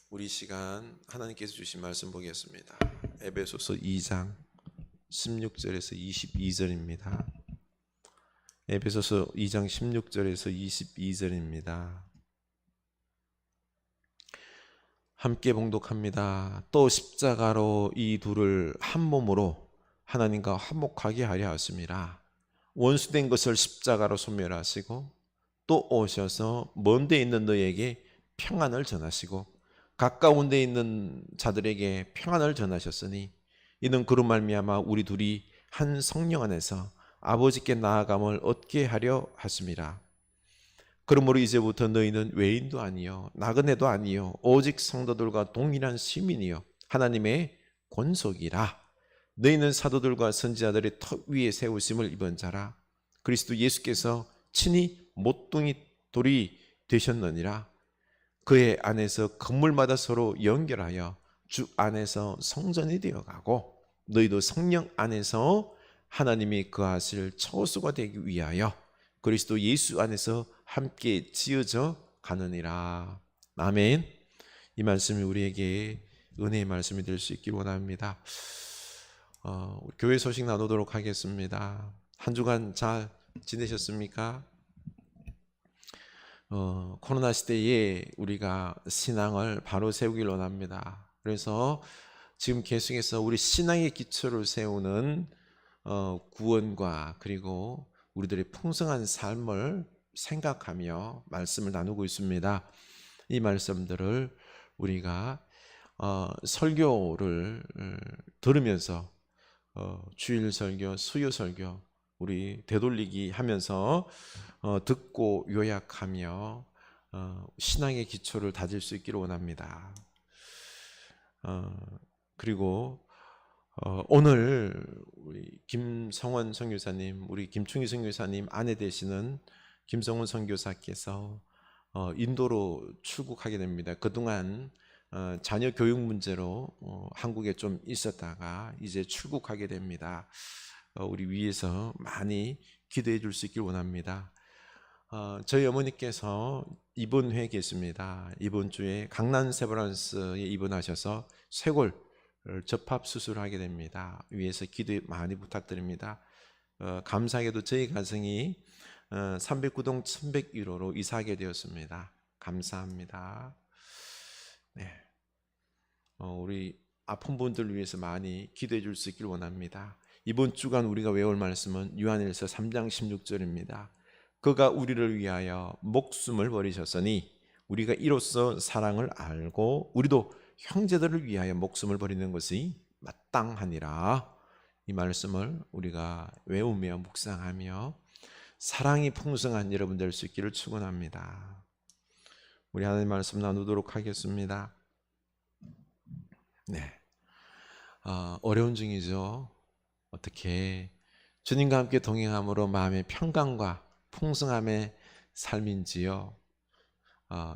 우리 시간 하나님께서 주신 말씀 보겠습니다. 에베소서 2장 16절에서 22절입니다. 에베소서 2장 16절에서 22절입니다. 함께 봉독합니다. 또 십자가로 이 둘을 한 몸으로 하나님과 화목하게 하려 하심이라. 원수된 것을 십자가로 소멸하시고 또 오셔서 먼 데 있는 너에게 평안을 전하시고 가까운 데 있는 자들에게 평안을 전하셨으니 이는 그로 말미암아 우리 둘이 한 성령 안에서 아버지께 나아감을 얻게 하려 하심이라. 그러므로 이제부터 너희는 외인도 아니요 나그네도 아니요 오직 성도들과 동일한 시민이요 하나님의 권속이라. 너희는 사도들과 선지자들의 턱 위에 세우심을 입은 자라. 그리스도 예수께서 친히 못둥이 돌이 되셨느니라. 그의 안에서 건물마다 서로 연결하여 주 안에서 성전이 되어가고 너희도 성령 안에서 하나님이 거하실 처소가 되기 위하여 그리스도 예수 안에서 함께 지어져 가느니라. 아멘. 이 말씀이 우리에게 은혜의 말씀이 될 수 있기를 원합니다. 교회 소식 나누도록 하겠습니다. 한 주간 잘 지내셨습니까? 코로나 시대에 우리가 신앙을 바로 세우길 원합니다. 그래서 지금 계속해서 우리 신앙의 기초를 세우는 구원과 그리고 우리들의 풍성한 삶을 생각하며 말씀을 나누고 있습니다. 이 말씀들을 우리가 설교를 들으면서 주일 설교, 수요 설교 우리 되돌리기 하면서 듣고 요약하며 신앙의 기초를 다질 수 있기를 원합니다. 그리고 오늘 우리 김성원 선교사님, 우리 김충희 선교사님 아내 되시는 김성원 선교사께서 인도로 출국하게 됩니다. 그동안 자녀 교육 문제로 한국에 좀 있었다가 이제 출국하게 됩니다. 우리 위에서 많이 기도해 줄 수 있길 원합니다. 저희 어머니께서 입원해 계십니다. 이번 주에 강남 세브란스에 입원하셔서 쇄골 접합 수술하게 됩니다. 위에서 기도 많이 부탁드립니다. 감사하게도 저희 가정이 309동 1101호로 이사하게 되었습니다. 감사합니다. 네. 우리 아픈 분들 위해서 많이 기도해 줄 수 있길 원합니다. 이번 주간 우리가 외울 말씀은 요한일서 3장 16절입니다. 그가 우리를 위하여 목숨을 버리셨으니 우리가 이로써 사랑을 알고 우리도 형제들을 위하여 목숨을 버리는 것이 마땅하니라. 이 말씀을 우리가 외우며 묵상하며 사랑이 풍성한 여러분 될 수 있기를 축원합니다. 우리 하나님 말씀 나누도록 하겠습니다. 네, 어려운 중이죠. 어떻게 주님과 함께 동행함으로 마음의 평강과 풍성함의 삶인지요.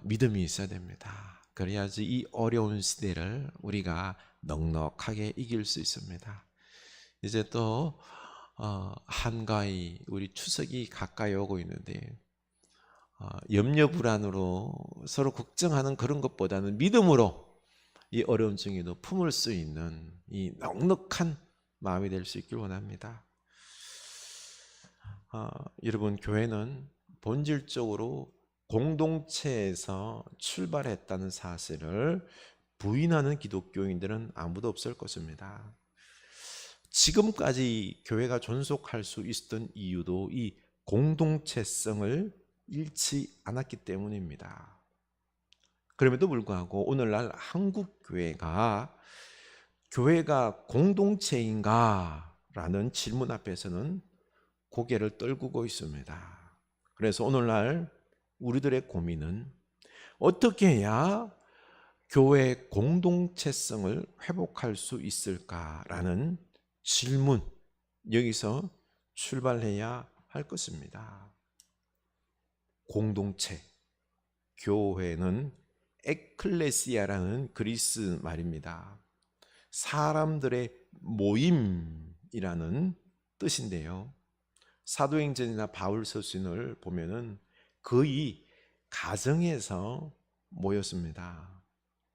믿음이 있어야 됩니다. 그래야지 이 어려운 시대를 우리가 넉넉하게 이길 수 있습니다. 이제 또 한가히 우리 추석이 가까이 오고 있는데 염려 불안으로 서로 걱정하는 그런 것보다는 믿음으로 이 어려운 중에도 품을 수 있는 이 넉넉한 마음이 될 수 있길 원합니다. 여러분, 교회는 본질적으로 공동체에서 출발했다는 사실을 부인하는 기독교인들은 아무도 없을 것입니다. 지금까지 교회가 존속할 수 있었던 이유도 이 공동체성을 잃지 않았기 때문입니다. 그럼에도 불구하고 오늘날 한국 교회가 공동체인가? 라는 질문 앞에서는 고개를 떨구고 있습니다. 그래서 오늘날 우리들의 고민은 어떻게 해야 교회 공동체성을 회복할 수 있을까라는 질문, 여기서 출발해야 할 것입니다. 공동체, 교회는 에클레시아라는 그리스 말입니다. 사람들의 모임이라는 뜻인데요. 사도행전이나 바울 서신을 보면은 거의 가정에서 모였습니다.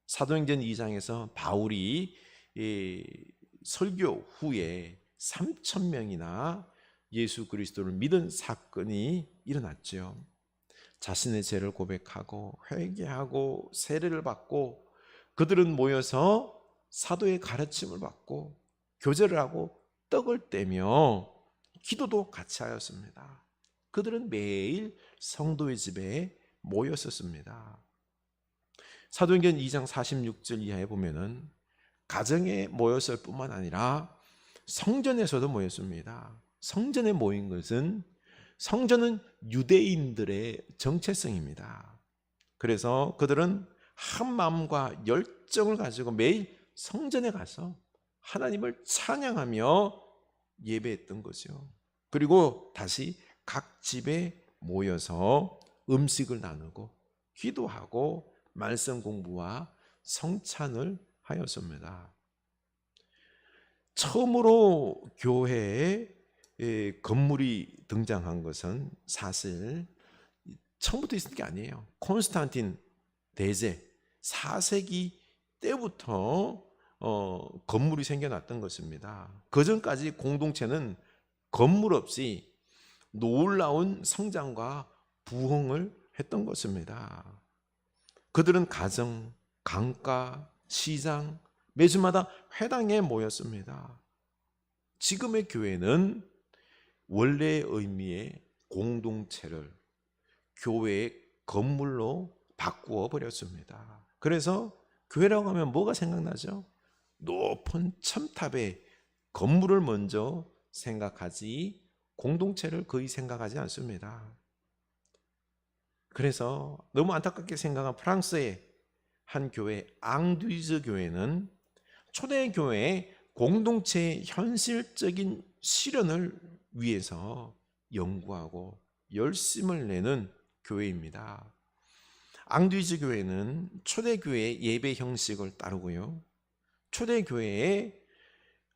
사도행전 2장에서 바울이 설교 후에 3,000명이나 예수 그리스도를 믿은 사건이 일어났죠. 자신의 죄를 고백하고 회개하고 세례를 받고 그들은 모여서 사도의 가르침을 받고 교제를 하고 떡을 떼며 기도도 같이 하였습니다. 그들은 매일 성도의 집에 모였었습니다. 사도행전 2장 46절 이하에 보면은 가정에 모였을 뿐만 아니라 성전에서도 모였습니다. 성전에 모인 것은 성전은 유대인들의 정체성입니다. 그래서 그들은 한 마음과 열정을 가지고 매일 성전에 가서 하나님을 찬양하며 예배했던 거죠. 그리고 다시 각 집에 모여서 음식을 나누고 기도하고 말씀 공부와 성찬을 하였습니다. 처음으로 교회에 건물이 등장한 것은 사실 처음부터 있었던 게 아니에요. 콘스탄틴 대제 4세기 때부터 건물이 생겨났던 것입니다. 그 전까지 공동체는 건물 없이 놀라운 성장과 부흥을 했던 것입니다. 그들은 가정, 강가, 시장, 매주마다 회당에 모였습니다. 지금의 교회는 원래의 의미의 공동체를 교회의 건물로 바꾸어 버렸습니다. 그래서 교회라고 하면 뭐가 생각나죠? 높은 첨탑의 건물을 먼저 생각하지 공동체를 거의 생각하지 않습니다. 그래서 너무 안타깝게 생각한 프랑스의 한 교회 앙듀이즈 교회는 초대교회의 공동체의 현실적인 실현을 위해서 연구하고 열심을 내는 교회입니다. 앙듀이즈 교회는 초대교회의 예배 형식을 따르고요, 초대교회의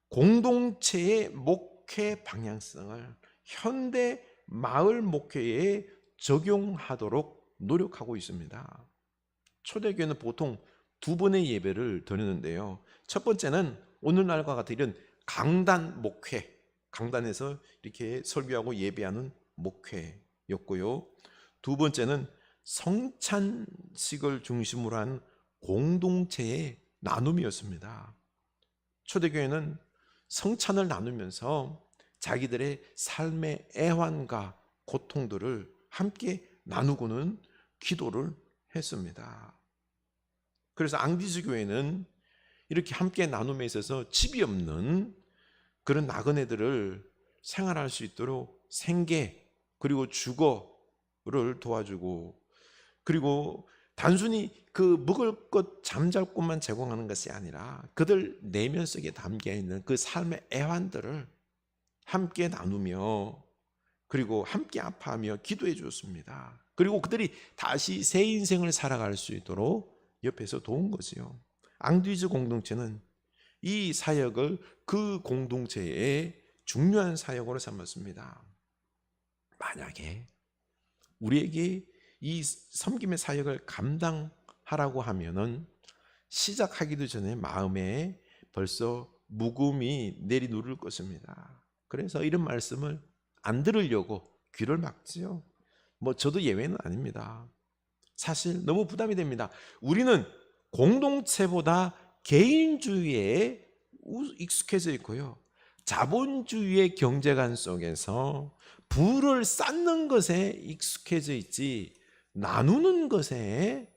공동체의 목회 방향성을 현대 마을 목회에 적용하도록 노력하고 있습니다. 초대교회는 보통 두 번의 예배를 드리는데요, 첫 번째는 오늘날과 같은 이런 강단 목회, 강단에서 이렇게 설교하고 예배하는 목회였고요, 두 번째는 성찬식을 중심으로 한 공동체의 나눔이었습니다. 초대교회는 성찬을 나누면서 자기들의 삶의 애환과 고통들을 함께 나누고는 기도를 했습니다. 그래서 앙디즈 교회는 이렇게 함께 나눔에 있어서 집이 없는 그런 나그네들을 생활할 수 있도록 생계 그리고 주거를 도와주고, 그리고 단순히 그 먹을 것 잠잘 곳만 제공하는 것이 아니라 그들 내면 속에 담겨 있는 그 삶의 애환들을 함께 나누며 그리고 함께 아파하며 기도해 주었습니다. 그리고 그들이 다시 새 인생을 살아갈 수 있도록 옆에서 도운 거지요. 앙듀이즈 공동체는 이 사역을 그 공동체의 중요한 사역으로 삼았습니다. 만약에 우리에게 이 섬김의 사역을 감당하라고 하면은 시작하기도 전에 마음에 벌써 무거움이 내리누를 것입니다. 그래서 이런 말씀을 안 들으려고 귀를 막지요. 저도 예외는 아닙니다. 사실 너무 부담이 됩니다. 우리는 공동체보다 개인주의에 익숙해져 있고요, 자본주의의 경제관 속에서 부를 쌓는 것에 익숙해져 있지 나누는 것에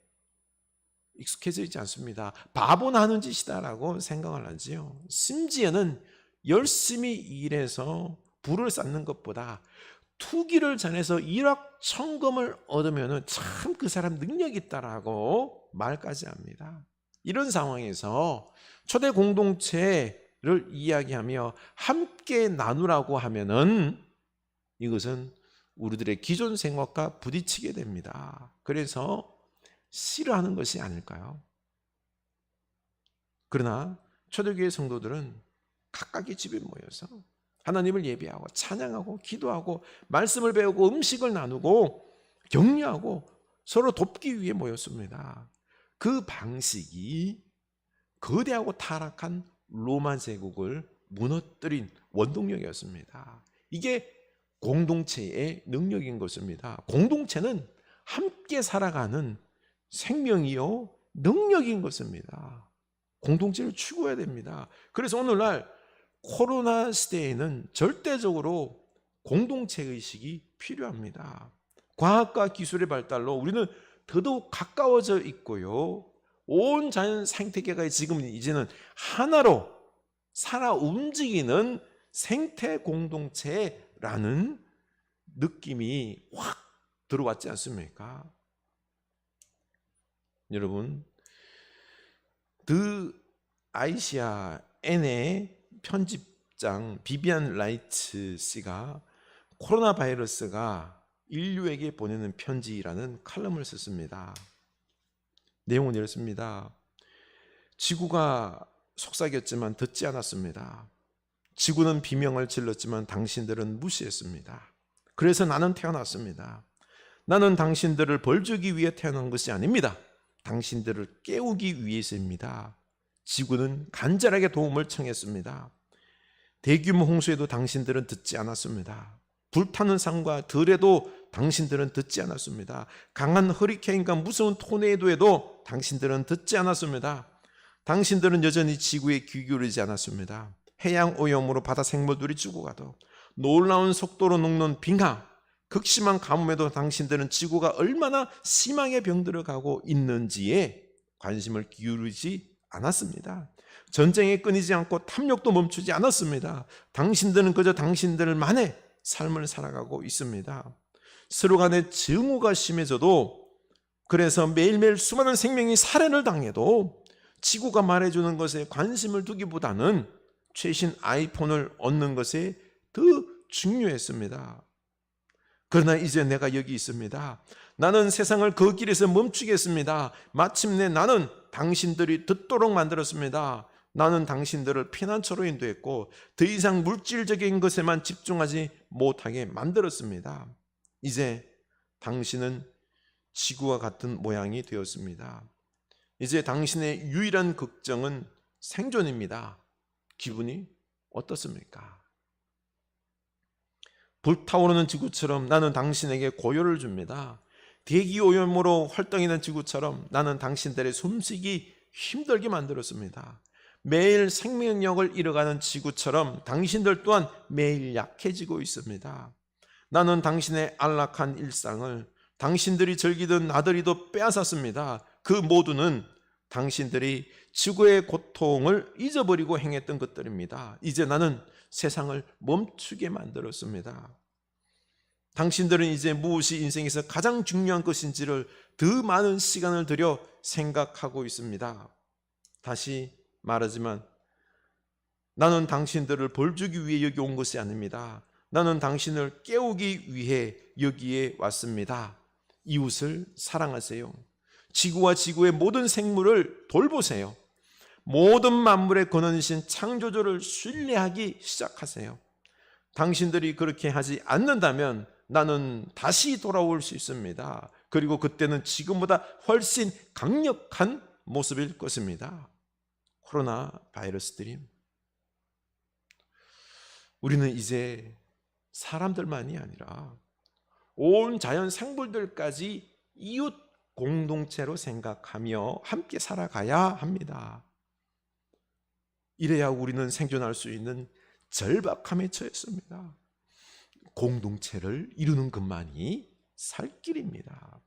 익숙해져 있지 않습니다. 바보나 하는 짓이다라고 생각을 하지요. 심지어는 열심히 일해서 부를 쌓는 것보다 투기를 전해서 일확천금을 얻으면 참 그 사람 능력 있다라고 말까지 합니다. 이런 상황에서 초대 공동체를 이야기하며 함께 나누라고 하면은 이것은 우리들의 기존 생각과 부딪히게 됩니다. 그래서 싫어하는 것이 아닐까요? 그러나 초대교회 성도들은 각각의 집에 모여서 하나님을 예배하고 찬양하고 기도하고 말씀을 배우고 음식을 나누고 격려하고 서로 돕기 위해 모였습니다. 그 방식이 거대하고 타락한 로마 제국을 무너뜨린 원동력이었습니다. 이게 공동체의 능력인 것입니다. 공동체는 함께 살아가는 생명이요 능력인 것입니다. 공동체를 추구해야 됩니다. 그래서 오늘날 코로나 시대에는 절대적으로 공동체 의식이 필요합니다. 과학과 기술의 발달로 우리는 더더욱 가까워져 있고요. 온 자연 생태계가 지금 이제는 하나로 살아 움직이는 생태 공동체라는 느낌이 확 들어왔지 않습니까? 여러분, 드 아이시아 N의 편집장 비비안 라이츠 씨가 코로나 바이러스가 인류에게 보내는 편지라는 칼럼을 썼습니다. 내용은 이렇습니다. 지구가 속삭였지만 듣지 않았습니다. 지구는 비명을 질렀지만 당신들은 무시했습니다. 그래서 나는 태어났습니다. 나는 당신들을 벌주기 위해 태어난 것이 아닙니다. 당신들을 깨우기 위해서입니다. 지구는 간절하게 도움을 청했습니다. 대규모 홍수에도 당신들은 듣지 않았습니다. 불타는 산과 들에도 당신들은 듣지 않았습니다. 강한 허리케인과 무서운 토네이도에도 당신들은 듣지 않았습니다. 당신들은 여전히 지구에 귀 기울이지 않았습니다. 해양 오염으로 바다 생물들이 죽어가도 놀라운 속도로 녹는 빙하, 극심한 가뭄에도 당신들은 지구가 얼마나 심하게 병들어 가고 있는지에 관심을 기울이지 않았습니다. 전쟁에 끊이지 않고 탐욕도 멈추지 않았습니다. 당신들은 그저 당신들만의 삶을 살아가고 있습니다. 서로 간의 증오가 심해져도, 그래서 매일매일 수많은 생명이 살해를 당해도 지구가 말해주는 것에 관심을 두기보다는 최신 아이폰을 얻는 것에 더 중요했습니다. 그러나 이제 내가 여기 있습니다. 나는 세상을 그 길에서 멈추겠습니다. 마침내 나는 당신들이 듣도록 만들었습니다. 나는 당신들을 피난처로 인도했고 더 이상 물질적인 것에만 집중하지 못하게 만들었습니다. 이제 당신은 지구와 같은 모양이 되었습니다. 이제 당신의 유일한 걱정은 생존입니다. 기분이 어떻습니까? 불타오르는 지구처럼 나는 당신에게 고요를 줍니다. 대기 오염으로 활동하는 지구처럼 나는 당신들의 숨쉬기 힘들게 만들었습니다. 매일 생명력을 잃어가는 지구처럼 당신들 또한 매일 약해지고 있습니다. 나는 당신의 안락한 일상을 당신들이 즐기던 나들이도 빼앗았습니다. 그 모두는 당신들이 지구의 고통을 잊어버리고 행했던 것들입니다. 이제 나는 세상을 멈추게 만들었습니다. 당신들은 이제 무엇이 인생에서 가장 중요한 것인지를 더 많은 시간을 들여 생각하고 있습니다. 다시 말하지만 나는 당신들을 벌주기 위해 여기 온 것이 아닙니다. 나는 당신을 깨우기 위해 여기에 왔습니다. 이웃을 사랑하세요. 지구와 지구의 모든 생물을 돌보세요. 모든 만물의 근원이신 창조주를 신뢰하기 시작하세요. 당신들이 그렇게 하지 않는다면 나는 다시 돌아올 수 있습니다. 그리고 그때는 지금보다 훨씬 강력한 모습일 것입니다. 코로나 바이러스 드림. 우리는 이제 사람들만이 아니라 온 자연 생물들까지 이웃 공동체로 생각하며 함께 살아가야 합니다. 이래야 우리는 생존할 수 있는 절박함에 처했습니다. 공동체를 이루는 것만이 살 길입니다.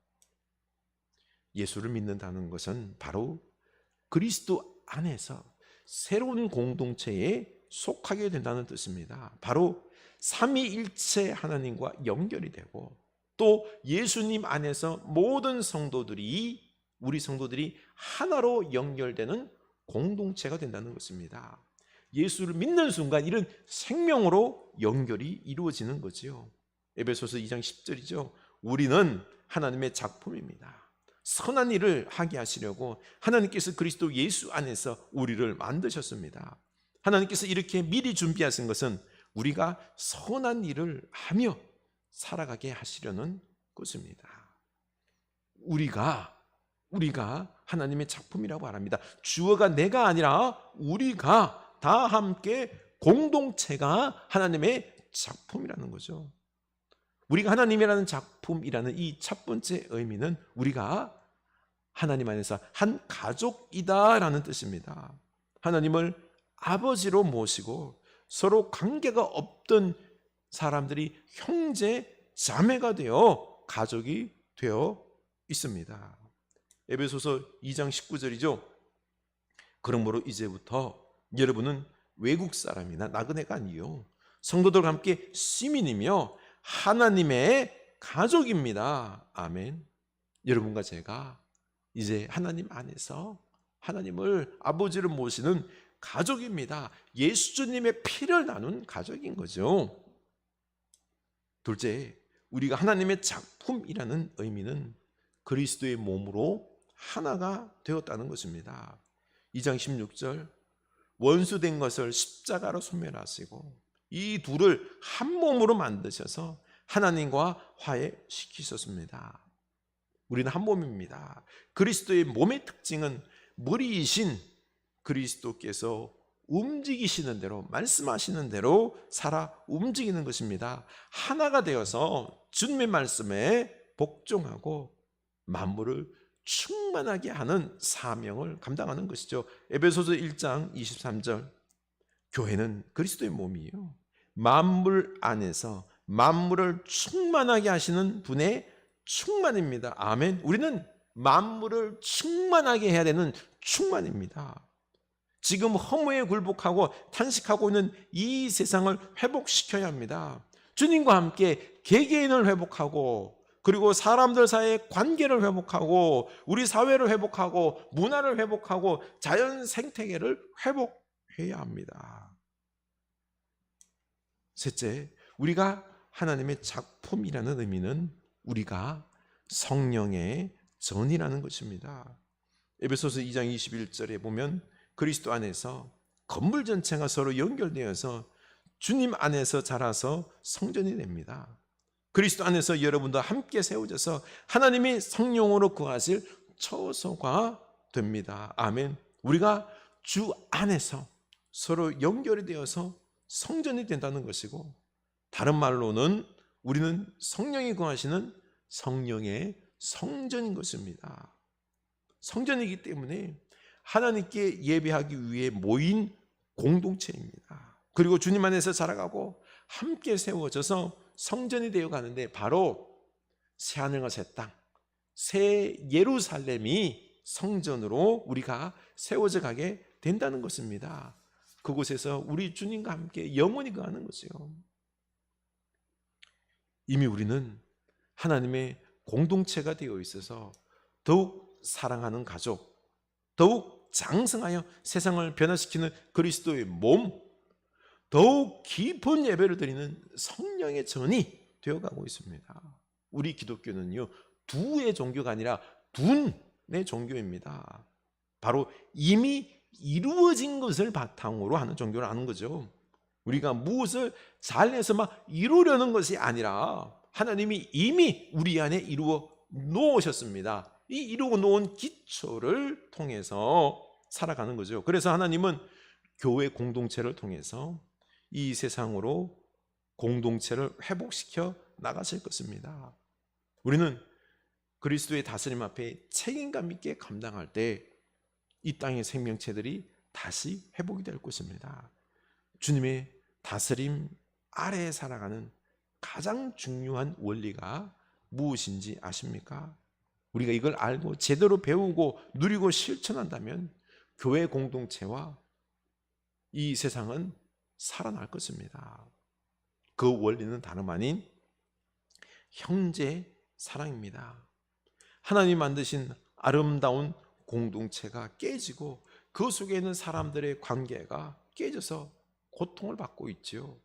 예수를 믿는다는 것은 바로 그리스도 안에서 새로운 공동체에 속하게 된다는 뜻입니다. 바로 삼위일체 하나님과 연결이 되고 또 예수님 안에서 모든 성도들이, 우리 성도들이 하나로 연결되는 공동체가 된다는 것입니다. 예수를 믿는 순간 이런 생명으로 연결이 이루어지는 거지요. 에베소서 2장 10절이죠. 우리는 하나님의 작품입니다. 선한 일을 하게 하시려고 하나님께서 그리스도 예수 안에서 우리를 만드셨습니다. 하나님께서 이렇게 미리 준비하신 것은 우리가 선한 일을 하며 살아가게 하시려는 것입니다. 우리가 하나님의 작품이라고 말합니다. 주어가 내가 아니라 우리가 다 함께 공동체가 하나님의 작품이라는 거죠. 우리가 하나님이라는 작품이라는 이 첫 번째 의미는 우리가 하나님 안에서 한 가족이다라는 뜻입니다. 하나님을 아버지로 모시고 서로 관계가 없던 사람들이 형제, 자매가 되어 가족이 되어 있습니다. 에베소서 2장 19절이죠. 그러므로 이제부터 여러분은 외국 사람이나 나그네가 아니요 성도들과 함께 시민이며 하나님의 가족입니다. 아멘. 여러분과 제가 이제 하나님 안에서 하나님을 아버지로 모시는 가족입니다. 예수님의 피를 나눈 가족인 거죠. 둘째, 우리가 하나님의 작품이라는 의미는 그리스도의 몸으로 하나가 되었다는 것입니다. 2장 16절, 원수된 것을 십자가로 소멸하시고 이 둘을 한 몸으로 만드셔서 하나님과 화해시키셨습니다. 우리는 한 몸입니다. 그리스도의 몸의 특징은 머리이신 그리스도께서 움직이시는 대로, 말씀하시는 대로 살아 움직이는 것입니다. 하나가 되어서 주님의 말씀에 복종하고 만물을 충만하게 하는 사명을 감당하는 것이죠. 에베소서 1장 23절, 교회는 그리스도의 몸이에요. 만물 안에서 만물을 충만하게 하시는 분의 충만입니다. 아멘. 우리는 만물을 충만하게 해야 되는 충만입니다. 지금 허무에 굴복하고 탄식하고 있는 이 세상을 회복시켜야 합니다. 주님과 함께 개개인을 회복하고, 그리고 사람들 사이의 관계를 회복하고, 우리 사회를 회복하고, 문화를 회복하고, 자연 생태계를 회복해야 합니다. 셋째, 우리가 하나님의 작품이라는 의미는 우리가 성령의 전이라는 것입니다. 에베소서 2장 21절에 보면 그리스도 안에서 건물 전체가 서로 연결되어서 주님 안에서 자라서 성전이 됩니다. 그리스도 안에서 여러분도 함께 세워져서 하나님이 성령으로 거하실 처소가 됩니다. 아멘. 우리가 주 안에서 서로 연결이 되어서 성전이 된다는 것이고, 다른 말로는 우리는 성령이 거하시는 성령의 성전인 것입니다. 성전이기 때문에 하나님께 예배하기 위해 모인 공동체입니다. 그리고 주님 안에서 자라가고 함께 세워져서 성전이 되어 가는데, 바로 새하늘과 새 땅, 새 예루살렘이 성전으로 우리가 세워져 가게 된다는 것입니다. 그곳에서 우리 주님과 함께 영원히 거하는 거죠. 이미 우리는 하나님의 공동체가 되어 있어서 더욱 사랑하는 가족, 더욱 장성하여 세상을 변화시키는 그리스도의 몸, 더욱 깊은 예배를 드리는 성령의 전이 되어가고 있습니다. 우리 기독교는요, 두의 종교가 아니라 둔의 종교입니다. 바로 이미 이루어진 것을 바탕으로 하는 종교를 하는 거죠. 우리가 무엇을 잘해서 막 이루려는 것이 아니라 하나님이 이미 우리 안에 이루어 놓으셨습니다. 이 이루어 놓은 기초를 통해서 살아가는 거죠. 그래서 하나님은 교회 공동체를 통해서 이 세상으로 공동체를 회복시켜 나가실 것입니다. 우리는 그리스도의 다스림 앞에 책임감 있게 감당할 때 이 땅의 생명체들이 다시 회복이 될 것입니다. 주님의 다스림 아래에 살아가는 가장 중요한 원리가 무엇인지 아십니까? 우리가 이걸 알고 제대로 배우고 누리고 실천한다면 교회 공동체와 이 세상은 살아날 것입니다. 그 원리는 다름 아닌 형제 사랑입니다. 하나님 만드신 아름다운 공동체가 깨지고 그 속에 있는 사람들의 관계가 깨져서 고통을 받고 있지요.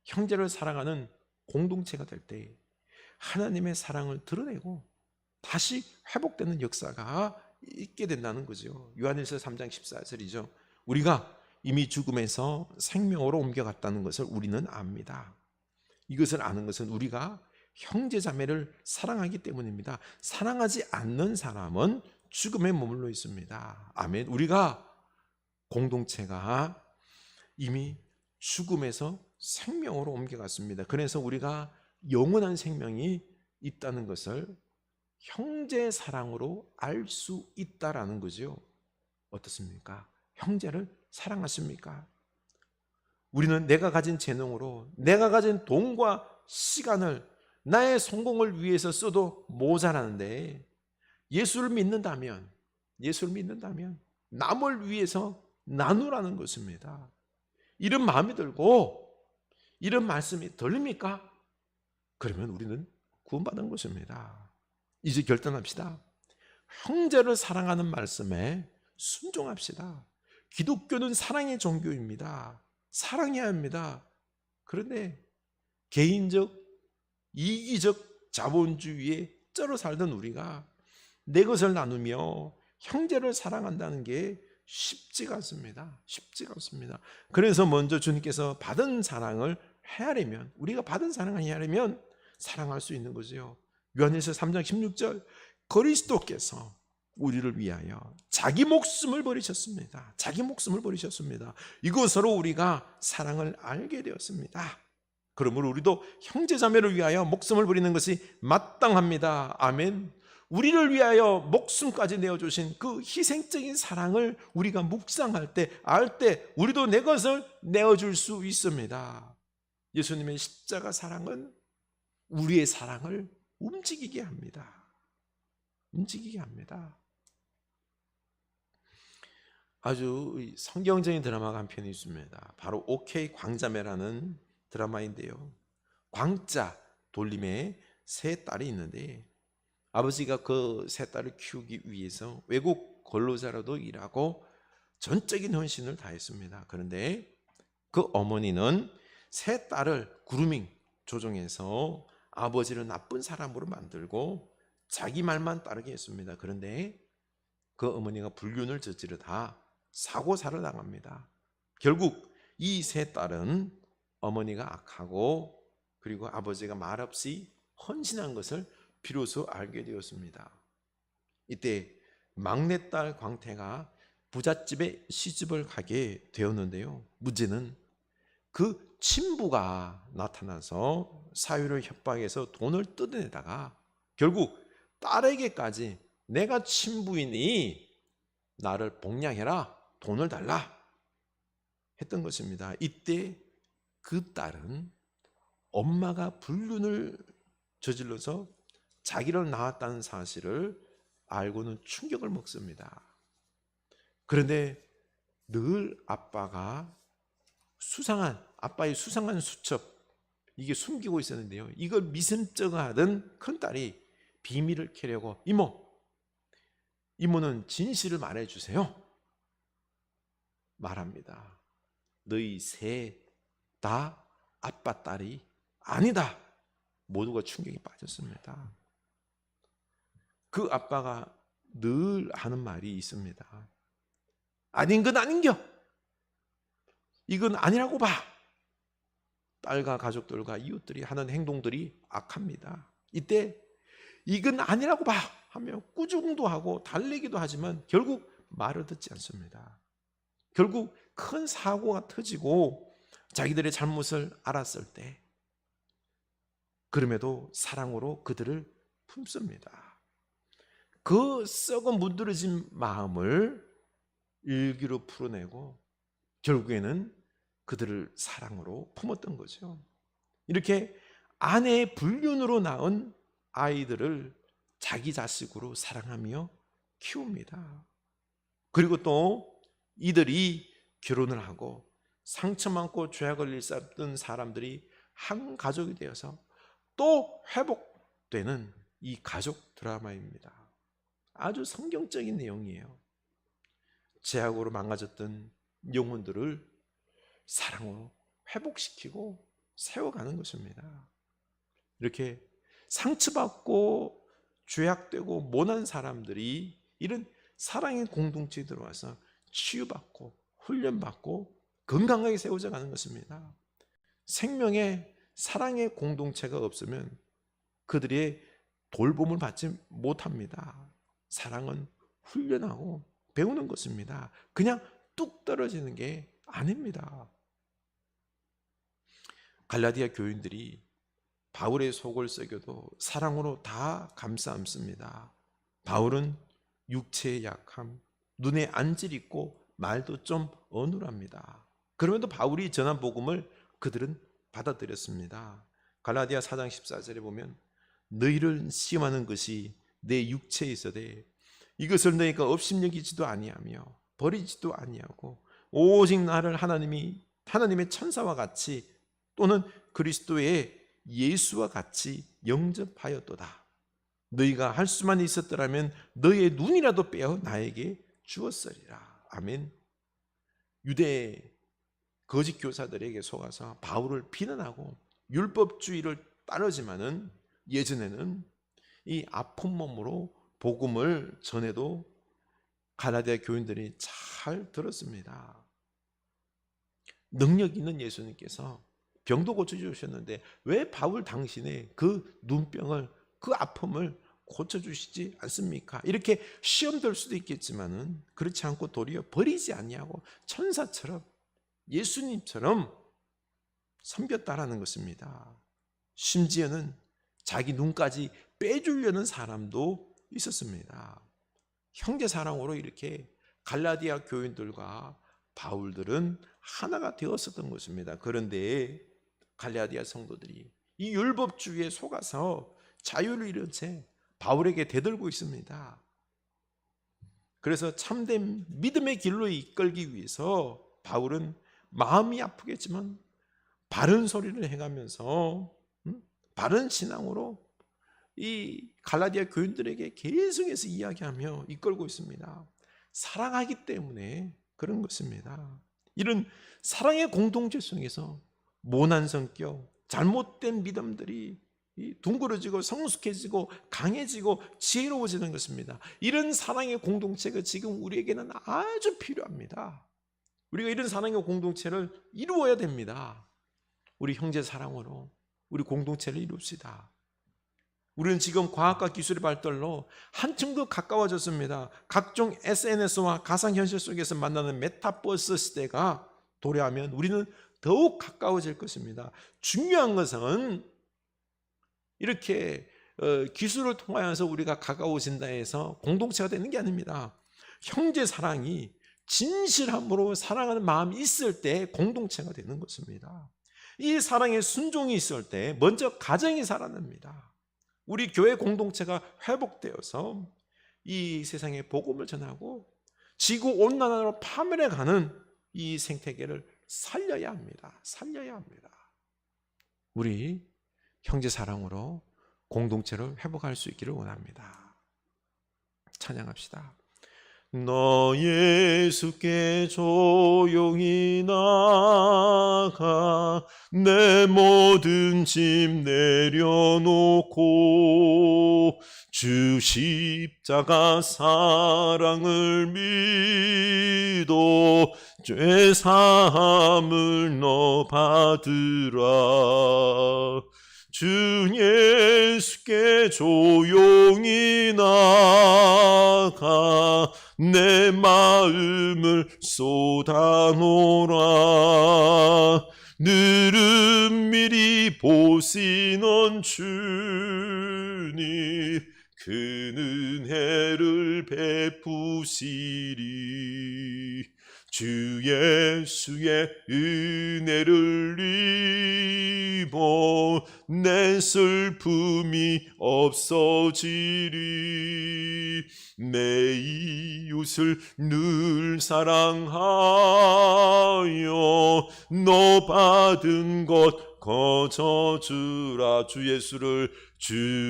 형제를 사랑하는 공동체가 될 때 하나님의 사랑을 드러내고 다시 회복되는 역사가 있게 된다는 거죠. 요한일서 3장 14절이죠. 우리가 이미 죽음에서 생명으로 옮겨갔다는 것을 우리는 압니다. 이것을 아는 것은 우리가 형제 자매를 사랑하기 때문입니다. 사랑하지 않는 사람은 죽음에 머물러 있습니다. 아멘. 우리가 공동체가 이미 죽음에서 생명으로 옮겨갔습니다. 그래서 우리가 영원한 생명이 있다는 것을 형제 사랑으로 알 수 있다라는 거죠. 어떻습니까? 형제를 사랑하십니까? 우리는 내가 가진 재능으로, 내가 가진 돈과 시간을 나의 성공을 위해서 써도 모자라는데, 예수를 믿는다면 남을 위해서 나누라는 것입니다. 이런 마음이 들고 이런 말씀이 들립니까? 그러면 우리는 구원받은 것입니다. 이제 결단합시다. 형제를 사랑하는 말씀에 순종합시다. 기독교는 사랑의 종교입니다. 사랑해야 합니다. 그런데 개인적, 이기적 자본주의에 쩔어 살던 우리가 내 것을 나누며 형제를 사랑한다는 게 쉽지가 않습니다. 쉽지가 않습니다. 그래서 먼저 주님께서 받은 사랑을 헤아리면, 우리가 받은 사랑을 헤아리면 사랑할 수 있는 거죠. 요한일서 3장 16절, 그리스도께서 우리를 위하여 자기 목숨을 버리셨습니다. 자기 목숨을 버리셨습니다. 이것으로 우리가 사랑을 알게 되었습니다. 그러므로 우리도 형제자매를 위하여 목숨을 버리는 것이 마땅합니다. 아멘. 우리를 위하여 목숨까지 내어주신 그 희생적인 사랑을 우리가 묵상할 때, 알 때 우리도 내 것을 내어줄 수 있습니다. 예수님의 십자가 사랑은 우리의 사랑을 움직이게 합니다. 움직이게 합니다. 아주 성경적인 드라마가 한 편이 있습니다. 바로 OK 광자매라는 드라마인데요. 광자 돌림의 세 딸이 있는데, 아버지가 그 세 딸을 키우기 위해서 외국 근로자로도 일하고 전적인 헌신을 다했습니다. 그런데 그 어머니는 세 딸을 그루밍, 조종해서 아버지를 나쁜 사람으로 만들고 자기 말만 따르게 했습니다. 그런데 그 어머니가 불륜을 저지르다 사고사를 당합니다. 결국 이 세 딸은 어머니가 악하고 그리고 아버지가 말없이 헌신한 것을 비로소 알게 되었습니다. 이때 막내딸 광태가 부잣집에 시집을 가게 되었는데요. 문제는 그 친부가 나타나서 사위를 협박해서 돈을 뜯어내다가 결국 딸에게까지 내가 친부이니 나를 복양해라, 돈을 달라 했던 것입니다. 이때 그 딸은 엄마가 불륜을 저질러서 자기를 낳았다는 사실을 알고는 충격을 먹습니다. 그런데 늘 아빠의 수상한 수첩, 이게 숨기고 있었는데요. 이걸 미심쩍어하던 큰딸이 비밀을 캐려고 이모는 진실을 말해주세요. 말합니다. 너희 셋 다 아빠 딸이 아니다. 모두가 충격에 빠졌습니다. 그 아빠가 늘 하는 말이 있습니다. 아닌 건 아닌겨. 이건 아니라고 봐. 딸과 가족들과 이웃들이 하는 행동들이 악합니다. 이때 이건 아니라고 봐 하며 꾸중도 하고 달래기도 하지만 결국 말을 듣지 않습니다. 결국 큰 사고가 터지고 자기들의 잘못을 알았을 때 그럼에도 사랑으로 그들을 품습니다. 그 썩어 문드러진 마음을 일기로 풀어내고 결국에는 그들을 사랑으로 품었던 거죠. 이렇게 아내의 불륜으로 낳은 아이들을 자기 자식으로 사랑하며 키웁니다. 그리고 또 이들이 결혼을 하고 상처 많고 죄악을 일삼던 사람들이 한 가족이 되어서 또 회복되는 이 가족 드라마입니다. 아주 성경적인 내용이에요. 죄악으로 망가졌던 영혼들을 사랑으로 회복시키고 세워가는 것입니다. 이렇게 상처받고 죄악되고 모난 사람들이 이런 사랑의 공동체에 들어와서 치유받고 훈련받고 건강하게 세워져 가는 것입니다. 생명의 사랑의 공동체가 없으면 그들의 돌봄을 받지 못합니다. 사랑은 훈련하고 배우는 것입니다. 그냥 뚝 떨어지는 게 아닙니다. 갈라디아 교인들이 바울의 속을 썩여도 사랑으로 다 감싸안습니다. 바울은 육체의 약함, 눈에 안질 있고 말도 좀 어눌합니다. 그럼에도 바울이 전한 복음을 그들은 받아들였습니다. 갈라디아 4장 14절에 보면 너희를 시험하는 것이 내 육체에 있어되 이것을 너희가 업심여기지도 아니하며 버리지도 아니하고 오직 나를 하나님의 천사와 같이 또는 그리스도의 예수와 같이 영접하였도다. 너희가 할 수만 있었더라면 너희의 눈이라도 빼어 나에게 주었으리라. 아멘. 유대 거짓 교사들에게 속아서 바울을 비난하고 율법주의를 따르지만은 예전에는 이 아픈 몸으로 복음을 전해도 갈라디아 교인들이 잘 들었습니다. 능력 있는 예수님께서 병도 고쳐주셨는데 왜 바울 당신의 그 눈병을, 그 아픔을 고쳐주시지 않습니까? 이렇게 시험될 수도 있겠지만은 그렇지 않고 도리어 버리지 아니하고 천사처럼 예수님처럼 섬겼다라는 것입니다. 심지어는 자기 눈까지 빼주려는 사람도 있었습니다. 형제 사랑으로 이렇게 갈라디아 교인들과 바울들은 하나가 되었었던 것입니다. 그런데 갈라디아 성도들이 이 율법주의에 속아서 자유를 잃은 채 바울에게 대들고 있습니다. 그래서 참된 믿음의 길로 이끌기 위해서 바울은 마음이 아프겠지만 바른 소리를 행하면서 바른 신앙으로 이 갈라디아 교인들에게 계속해서 이야기하며 이끌고 있습니다. 사랑하기 때문에 그런 것입니다. 이런 사랑의 공동체 속에서 모난 성격, 잘못된 믿음들이 둥그러지고 성숙해지고 강해지고 지혜로워지는 것입니다. 이런 사랑의 공동체가 지금 우리에게는 아주 필요합니다. 우리가 이런 사랑의 공동체를 이루어야 됩니다. 우리 형제 사랑으로 우리 공동체를 이룹시다. 우리는 지금 과학과 기술의 발달로 한층 더 가까워졌습니다. 각종 SNS와 가상현실 속에서 만나는 메타버스 시대가 도래하면 우리는 더욱 가까워질 것입니다. 중요한 것은 이렇게 기술을 통하여서 우리가 가까워진다 해서 공동체가 되는 게 아닙니다. 형제 사랑이 진실함으로 사랑하는 마음이 있을 때 공동체가 되는 것입니다. 이 사랑의 순종이 있을 때 먼저 가정이 살아납니다. 우리 교회 공동체가 회복되어서 이 세상에 복음을 전하고 지구온난화로 파멸해가는 이 생태계를 살려야 합니다. 살려야 합니다. 우리 형제 사랑으로 공동체를 회복할 수 있기를 원합니다. 찬양합시다. 너 예수께 조용히 나가 내 모든 짐 내려놓고 주 십자가 사랑을 믿어 죄 사함을 너 받으라. 주 예수께 조용히 나가 내 마음을 쏟아놓으라. 늘은 미리 보시는 주님 그 은혜를 베푸시리. 주 예수의 은혜를 입어 내 슬픔이 없어지리. 내 이웃을 늘 사랑하여 너 받은 것 거저주라. 주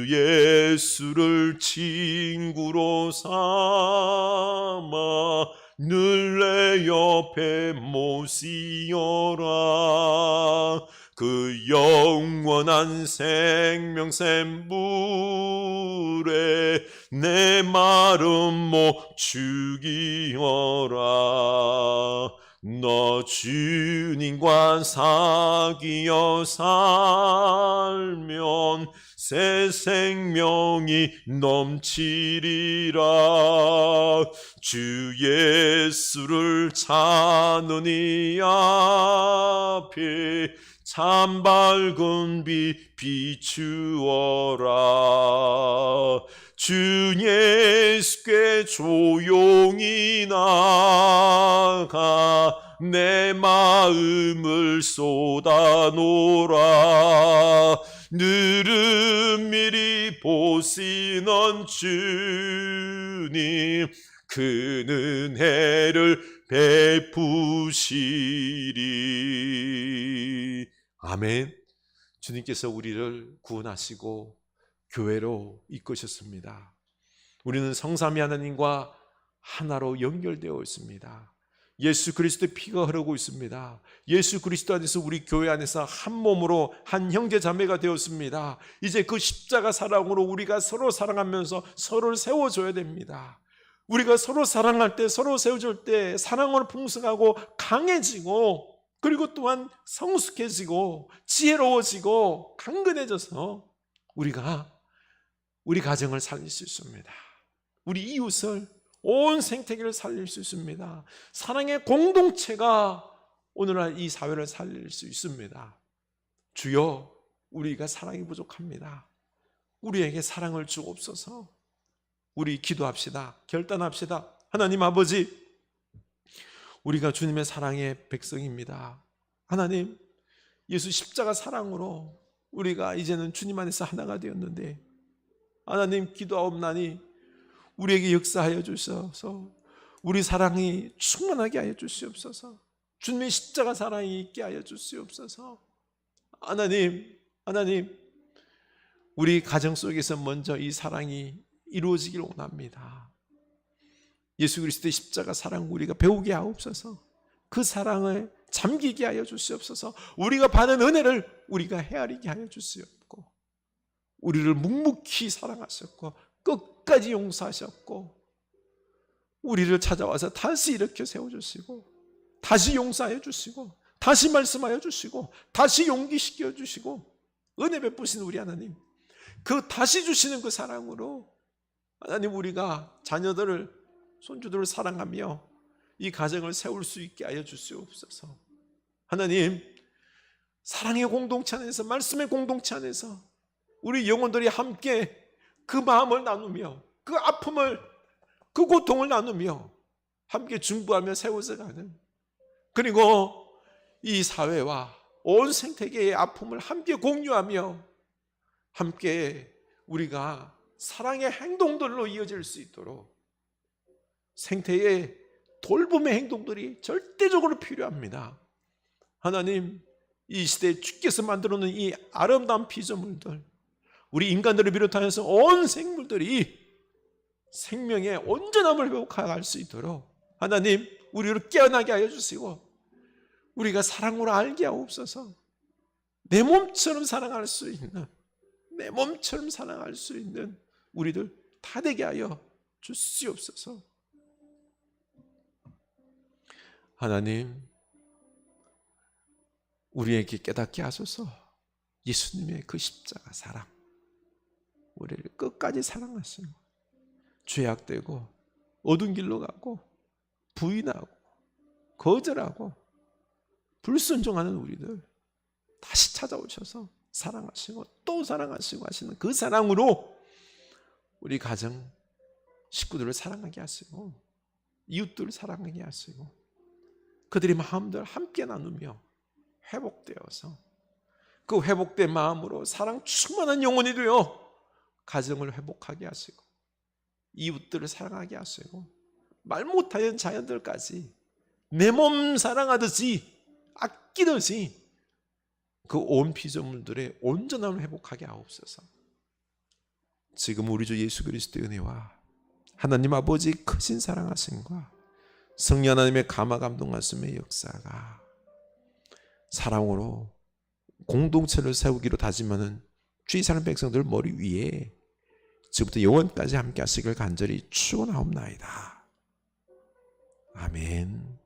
예수를 친구로 삼아 늘 내 옆에 모시어라. 그 영원한 생명샘 물에 내 마름 못 죽이어라. 너 주님과 사귀어 살면 새 생명이 넘치리라. 주 예수를 찾는 이 앞에 참 밝은 빛 비추어라. 주 예수께 조용히 나가 내 마음을 쏟아놓으라. 느릅미리 보시는 주님 그 은혜를 베푸시리. 아멘. 주님께서 우리를 구원하시고 교회로 이끄셨습니다. 우리는 성삼위 하나님과 하나로 연결되어 있습니다. 예수 그리스도의 피가 흐르고 있습니다. 예수 그리스도 안에서 우리 교회 안에서 한 몸으로 한 형제 자매가 되었습니다. 이제 그 십자가 사랑으로 우리가 서로 사랑하면서 서로를 세워줘야 됩니다. 우리가 서로 사랑할 때, 서로 세워줄 때 사랑으로 풍성하고 강해지고, 그리고 또한 성숙해지고 지혜로워지고 강건해져서 우리가 우리 가정을 살릴 수 있습니다. 우리 이웃을, 온 생태계를 살릴 수 있습니다. 사랑의 공동체가 오늘날 이 사회를 살릴 수 있습니다. 주여, 우리가 사랑이 부족합니다. 우리에게 사랑을 주옵소서. 우리 기도합시다. 결단합시다. 하나님 아버지, 우리가 주님의 사랑의 백성입니다. 하나님, 예수 십자가 사랑으로 우리가 이제는 주님 안에서 하나가 되었는데, 하나님 기도하옵나니 우리에게 역사하여 주셔서 우리 사랑이 충만하게 하여 주시옵소서. 주님의 십자가 사랑이 있게 하여 주시옵소서. 하나님, 우리 가정 속에서 먼저 이 사랑이 이루어지길 원합니다. 예수 그리스도의 십자가 사랑 우리가 배우게 하옵소서. 그 사랑을 잠기게 하여 주시옵소서. 우리가 받은 은혜를 우리가 헤아리게 하여 주시옵고, 우리를 묵묵히 사랑하셨고 끝까지 용서하셨고, 우리를 찾아와서 다시 일으켜 세워주시고, 다시 용서하여 주시고, 다시 말씀하여 주시고, 다시 용기시켜 주시고, 은혜 베푸신 우리 하나님, 그 다시 주시는 그 사랑으로 하나님, 우리가 자녀들을, 손주들을 사랑하며 이 가정을 세울 수 있게 하여 주시옵소서. 하나님, 사랑의 공동체 안에서, 말씀의 공동체 안에서 우리 영혼들이 함께 그 마음을 나누며, 그 아픔을, 그 고통을 나누며 함께 중보하며 세워져가는, 그리고 이 사회와 온 생태계의 아픔을 함께 공유하며 함께 우리가 사랑의 행동들로 이어질 수 있도록, 생태의 돌봄의 행동들이 절대적으로 필요합니다. 하나님, 이 시대에 주께서 만들어 놓은 이 아름다운 피조물들, 우리 인간들을 비롯하여서 온 생물들이 생명의 온전함을 회복할 수 있도록 하나님, 우리를 깨어나게 하여 주시고, 우리가 사랑으로 알게 하옵소서. 내 몸처럼 사랑할 수 있는, 내 몸처럼 사랑할 수 있는 우리들 다 되게 하여 주시옵소서. 하나님, 우리에게 깨닫게 하소서. 예수님의 그 십자가 사랑, 우리를 끝까지 사랑하시고, 죄악되고 어두운 길로 가고 부인하고 거절하고 불순종하는 우리들 다시 찾아오셔서 사랑하시고 또 사랑하시고 하시는 그 사랑으로 우리 가정 식구들을 사랑하게 하시고 이웃들을 사랑하게 하시고 그들의 마음들 함께 나누며 회복되어서 그 회복된 마음으로 사랑 충만한 영혼이 되어 가정을 회복하게 하시고 이웃들을 사랑하게 하시고 말 못하는 자연들까지 내 몸 사랑하듯이 아끼듯이 그 온 피조물들의 온전함을 회복하게 하옵소서. 지금 우리 주 예수 그리스도의 은혜와 하나님 아버지 크신 사랑하심과 성령 하나님의 감화 감동하심의 역사가 사랑으로 공동체를 세우기로 다짐하는 주의 사랑 백성들 머리 위에 지금부터 영원까지 함께 하시길 간절히 축원하옵나이다. 아멘.